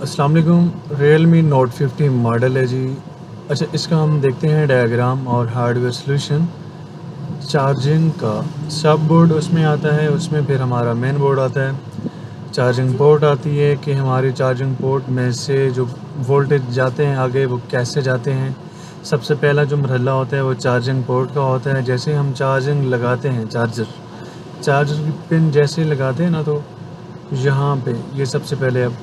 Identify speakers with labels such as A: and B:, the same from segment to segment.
A: अस्सलाम वालेकुम। Realme Note 50 model है जी। अच्छा, इसका हम देखते हैं डायग्राम और हार्डवेयर सॉल्यूशन। चार्जिंग का सब बोर्ड उसमें आता है, उसमें फिर हमारा मेन बोर्ड आता है। चार्जिंग पोर्ट आती है कि हमारी चार्जिंग पोर्ट में से जो वोल्टेज जाते हैं आगे वो कैसे जाते हैं। सबसे पहला जो मरहला होता है वो चार्जिंग पोर्ट का होता है। जैसे हम चार्जिंग लगाते हैं, चार्जर की पिन जैसे लगाते हैं ना, तो यहाँ पे ये सबसे पहले अब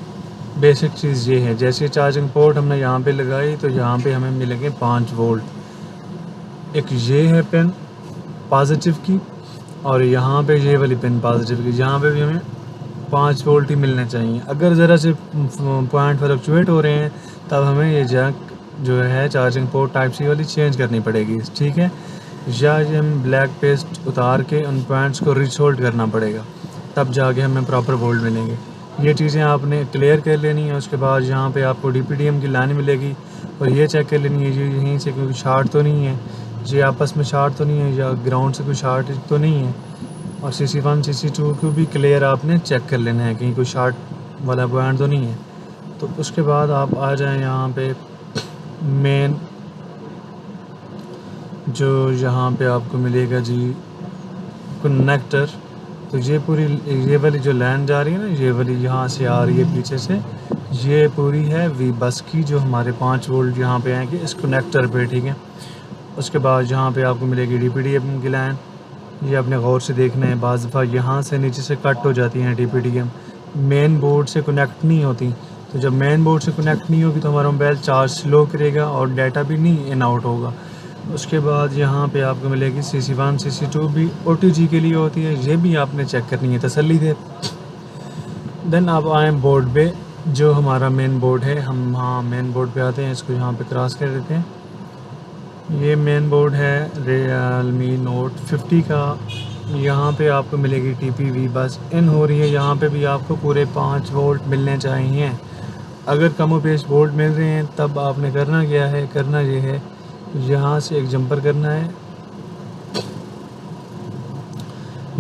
A: बेसिक चीज़ ये है। जैसे चार्जिंग पोर्ट हमने यहाँ पे लगाई तो यहाँ पे हमें मिलेंगे 5 वोल्ट। एक ये है पिन पॉजिटिव की, और यहाँ पे ये वाली पिन पॉजिटिव की, यहाँ पे भी हमें 5 वोल्ट ही मिलने चाहिए। अगर ज़रा से पॉइंट फ्लक्चुएट हो रहे हैं तब हमें ये जैक जो है चार्जिंग पोर्ट टाइप सी वाली चेंज करनी पड़ेगी, ठीक है। या ये हम ब्लैक पेस्ट उतार के उन पॉइंट्स को रिसोल्ट करना पड़ेगा, तब जाके हमें प्रॉपर वोल्ट मिलेंगे। ये चीज़ें आपने क्लियर कर लेनी है। उसके बाद यहाँ पे आपको DPDM की लाइन मिलेगी और ये चेक कर लेनी है ये यहीं से कोई शार्ट तो नहीं है, ये आपस में शार्ट तो नहीं है, या ग्राउंड से कोई शार्ट तो नहीं है। और CC1 CC2 को भी क्लियर आपने चेक कर लेना है, कहीं कोई शार्ट वाला पॉइंट तो नहीं है। तो उसके बाद आप आ जाएं यहाँ पे मेन, जो यहाँ पे आपको मिलेगा जी कनेक्टर। तो ये पूरी ये वाली जो लाइन जा रही है ना, ये वाली यहाँ से आ रही है पीछे से, ये पूरी है वी बस की, जो हमारे 5 वोल्ट यहाँ पे आएंगे इस कनेक्टर पे, ठीक है। उसके बाद यहाँ पे आपको मिलेगी DPDM की लाइन। ये अपने गौर से देखना है, बाज़ दफ़ा यहाँ से नीचे से कट हो जाती हैं DPDM, मेन बोर्ड से कनेक्ट नहीं होती। तो जब मेन बोर्ड से कनेक्ट नहीं होगी तो हमारा मोबाइल चार्ज स्लो करेगा और डाटा भी नहीं इन आउट होगा। उसके बाद यहाँ पे आपको मिलेगी CC1 CC2 भी OTG के लिए होती है, ये भी आपने चेक करनी है तसल्ली से। देन आप आए बोर्ड पे, जो हमारा मेन बोर्ड है। हम हाँ मेन बोर्ड पे आते हैं, इसको यहाँ पे क्रॉस कर देते हैं। ये मेन बोर्ड है Realme Note 50 का। यहाँ पे आपको मिलेगी TPV बस इन हो रही है, यहाँ पे भी आपको पूरे 5 वोल्ट मिलने चाहिए। अगर कम और बेश वोल्ट मिल रहे हैं तब आपने करना क्या है, करना ये है, यहाँ से एक जंपर करना है,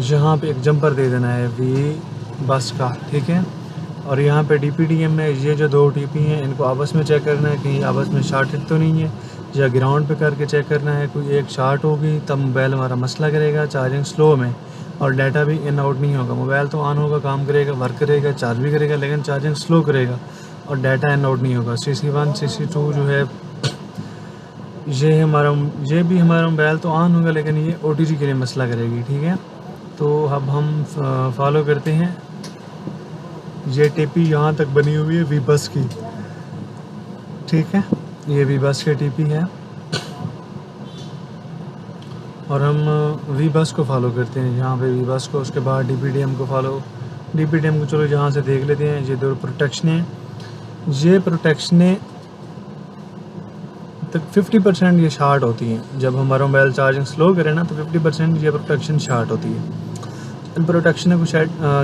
A: यहाँ पे एक जंपर दे देना है वी बस का, ठीक है। और यहाँ पे DPDM में ये जो 2 TP हैं इनको आपस में चेक करना है, कहीं आपस में शार्टेड तो नहीं है, या ग्राउंड पे करके चेक करना है। कोई एक शार्ट होगी तब मोबाइल हमारा मसला करेगा चार्जिंग स्लो में, और डाटा भी इन आउट नहीं होगा। मोबाइल तो ऑन होगा, काम करेगा, वर्क करेगा, चार्ज भी करेगा, लेकिन चार्जिंग स्लो करेगा और डाटा इन आउट नहीं होगा। CC1 CC2 जो है ये भी हमारा मोबाइल तो ऑन होगा, लेकिन ये OTG के लिए मसला करेगी, ठीक है। तो अब हम फॉलो करते हैं। ये TP यहाँ तक बनी हुई है वी बस की, ठीक है। ये वी बस की TP है और हम वी बस को फॉलो करते हैं यहाँ पे वी बस को। उसके बाद DPDM को फॉलो, DPDM को चलो यहाँ से देख लेते हैं। ये 2 प्रोटेक्शन है, ये प्रोटेक्शनें तक 50% ये शार्ट होती हैं। जब हमारा मोबाइल चार्जिंग स्लो करे ना तो 50% ये प्रोटेक्शन शार्ट होती है। इन प्रोटेक्शन को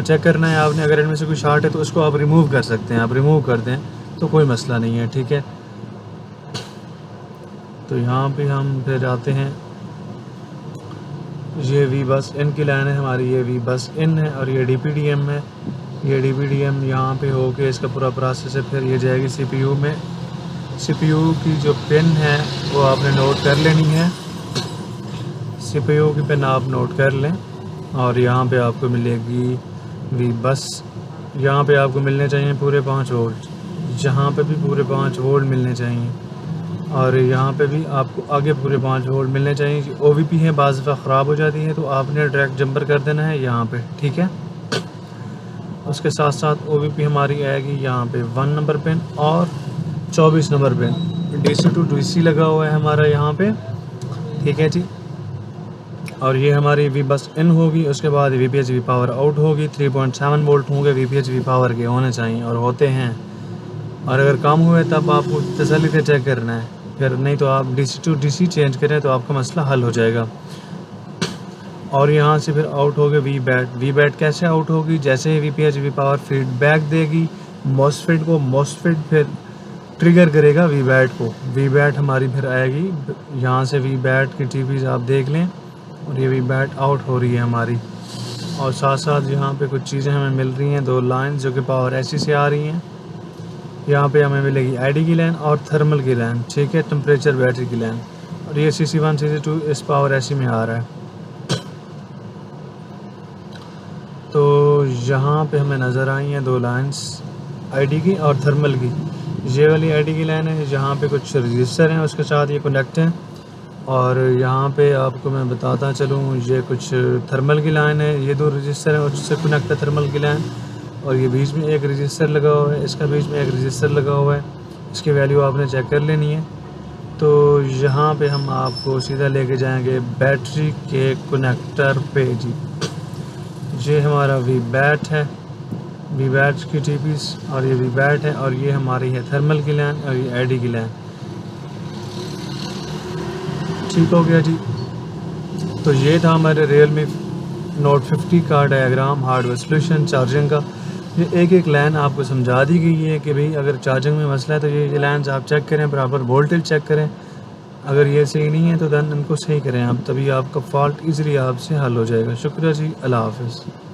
A: चेक करना है आपने। अगर इनमें से कोई शार्ट है तो उसको आप रिमूव कर सकते हैं, आप रिमूव कर दें तो कोई मसला नहीं है, ठीक है। तो यहाँ पे हम फिर आते हैं, ये वी बस इन की लाइन है हमारी, ये वी बस इन है, और ये DPDM है। ये DPDM यहाँ पे हो के इसका पूरा प्रोसेस है, फिर ये जाएगी CPU में। CPU की जो पिन है वो आपने नोट कर लेनी है, CPU की पिन आप नोट कर लें। और यहाँ पे आपको मिलेगी वी बस, यहाँ पे आपको मिलने चाहिए पूरे 5 वोल्ट, जहाँ पे भी पूरे 5 वोल्ट मिलने चाहिए, और यहाँ पे भी आपको आगे पूरे 5 वोल्ट मिलने चाहिए। OVP है, बाज़ दफ़ा ख़राब हो जाती है तो आपने डायरेक्ट जंपर कर देना है यहाँ पे, ठीक है। उसके साथ साथ OVP हमारी आएगी यहाँ पे 1 नंबर पिन और 24 number pin. DC to DC लगा हुआ है हमारा यहाँ पे, ठीक है जी। और ये हमारी वी बस इन होगी। उसके बाद VPHV पावर आउट होगी, 3.7 वोल्ट होंगे VPHV पावर के होने चाहिए, और होते हैं। और अगर कम हुए तब आपको तसल्ली से चेक करना है, अगर नहीं तो आप DC to DC चेंज करें तो आपका मसला हल हो जाएगा। और यहाँ से फिर आउट हो गए वी बैट कैसे आउट होगी, जैसे ही VPHV पावर फीडबैक देगी MOSFET को, MOSFET फिर ट्रिगर करेगा वी बैट हमारी फिर आएगी यहाँ से। वी बैट की TPs आप देख लें, और ये वी बैट आउट हो रही है हमारी। और साथ साथ यहाँ पे कुछ चीज़ें हमें मिल रही हैं, 2 लाइन जो कि पावर ऐसी से आ रही हैं, यहाँ पे हमें मिलेगी आईडी की लाइन और थर्मल की लाइन, ठीक है, टेम्परेचर बैटरी की लाइन, और ये CC1 CC2 इस पावर ऐसी में आ रहा है। तो यहाँ पे हमें नज़र आई हैं 2 लाइंस आईडी की और थर्मल की। ये वाली आईडी की लाइन है, जहाँ पे कुछ रजिस्टर हैं उसके साथ ये कनेक्ट हैं, और यहाँ पे आपको मैं बताता चलूँ ये कुछ थर्मल की लाइन है, ये 2 रजिस्टर हैं उससे कनेक्ट है थर्मल की लाइन, और ये बीच में एक रजिस्टर लगा हुआ है, इसका बीच में एक रजिस्टर लगा हुआ है, इसकी वैल्यू आपने चेक कर लेनी है। तो यहाँ पे हम आपको सीधा लेके जाएंगे बैटरी के कनेक्टर पे जी। ये हमारा वी बैट है, वी बैट की टीपीस, और ये वी बैट है, और ये हमारी है थर्मल की लाइन और ये आईडी की लाइन। ठीक हो गया जी। तो ये था हमारे Realme Note 50 का डायग्राम हार्डवेयर सॉल्यूशन चार्जिंग का। ये एक एक लाइन आपको समझा दी गई है कि भाई अगर चार्जिंग में मसला है तो ये लाइन्स आप चेक करें, बराबर वोल्टेज चेक करें, अगर ये सही नहीं है तो दैन इनको सही करें आप, तभी आपका फॉल्ट ईज़िली आपसे हल हो जाएगा। शुक्रिया जी, अल्लाह हाफ़िज़।